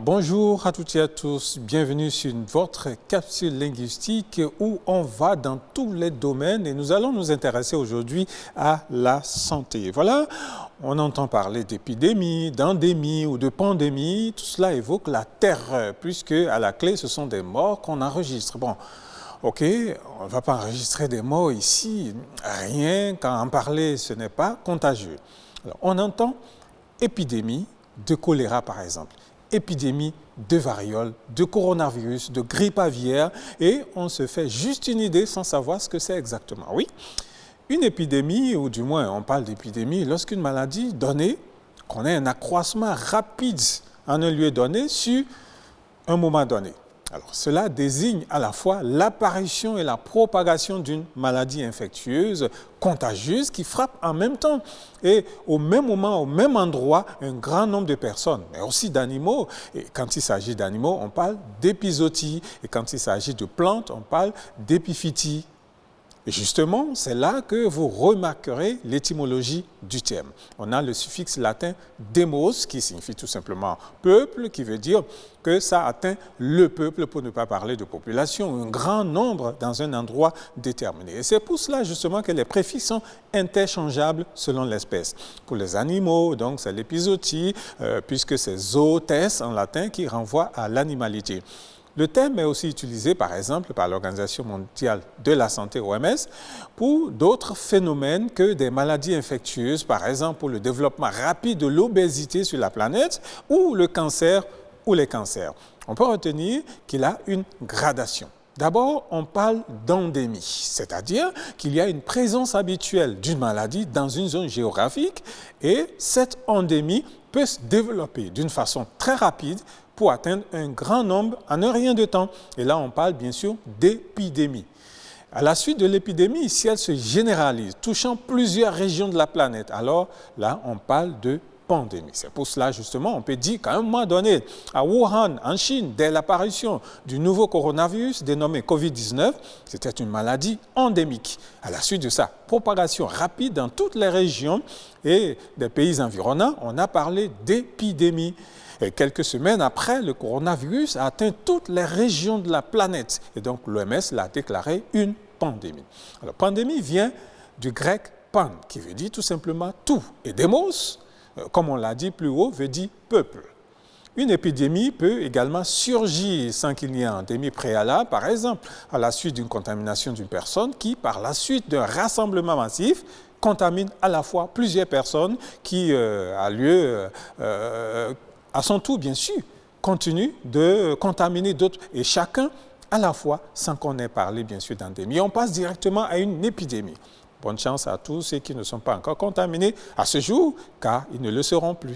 Bonjour à toutes et à tous, bienvenue sur votre capsule linguistique où on va dans tous les domaines et nous allons nous intéresser aujourd'hui à la santé. Voilà, on entend parler d'épidémie, d'endémie ou de pandémie, tout cela évoque la terreur puisque à la clé ce sont des morts qu'on enregistre. Bon, ok, on ne va pas enregistrer des morts ici, rien qu'à en parler ce n'est pas contagieux. Alors, on entend épidémie de choléra par exemple. Épidémie de variole, de coronavirus, de grippe aviaire et on se fait juste une idée sans savoir ce que c'est exactement. Oui, une épidémie, ou du moins on parle d'épidémie, lorsqu'une maladie donnée connaît un accroissement rapide en un lieu donné sur un moment donné. Alors, cela désigne à la fois l'apparition et la propagation d'une maladie infectieuse, contagieuse, qui frappe en même temps et au même moment, au même endroit, un grand nombre de personnes, mais aussi d'animaux. Et quand il s'agit d'animaux, on parle d'épizootie. Et quand il s'agit de plantes, on parle d'épiphytie. Et justement, c'est là que vous remarquerez l'étymologie du terme. On a le suffixe latin demos, qui signifie tout simplement peuple, qui veut dire que ça atteint le peuple, pour ne pas parler de population, un grand nombre dans un endroit déterminé. Et c'est pour cela justement que les préfixes sont interchangeables selon l'espèce. Pour les animaux, donc c'est l'épizootie, puisque c'est zootes en latin qui renvoie à l'animalité. Le terme est aussi utilisé, par exemple, par l'Organisation mondiale de la santé, OMS, pour d'autres phénomènes que des maladies infectieuses, par exemple pour le développement rapide de l'obésité sur la planète ou le cancer ou les cancers. On peut retenir qu'il a une gradation. D'abord, on parle d'endémie, c'est-à-dire qu'il y a une présence habituelle d'une maladie dans une zone géographique et cette endémie peut se développer d'une façon très rapide pour atteindre un grand nombre en un rien de temps. Et là, on parle bien sûr d'épidémie. À la suite de l'épidémie, si elle se généralise, touchant plusieurs régions de la planète, alors là, on parle de pandémie. C'est pour cela, justement, on peut dire qu'à un moment donné, à Wuhan, en Chine, dès l'apparition du nouveau coronavirus dénommé COVID-19, c'était une maladie endémique. À la suite de sa propagation rapide dans toutes les régions et des pays environnants, on a parlé d'épidémie. Et quelques semaines après, le coronavirus a atteint toutes les régions de la planète. Et donc, l'OMS l'a déclaré une pandémie. Alors, pandémie vient du grec pan, qui veut dire tout simplement tout. Et démos, comme on l'a dit plus haut, veut dire peuple. Une épidémie peut également surgir sans qu'il n'y ait endémie préalable, par exemple, à la suite d'une contamination d'une personne qui, par la suite d'un rassemblement massif, contamine à la fois plusieurs personnes qui a lieu à son tour, bien sûr, continue de contaminer d'autres, et chacun à la fois, sans qu'on ait parlé, bien sûr, d'endémie. On passe directement à une épidémie. Bonne chance à tous ceux qui ne sont pas encore contaminés à ce jour, car ils ne le seront plus.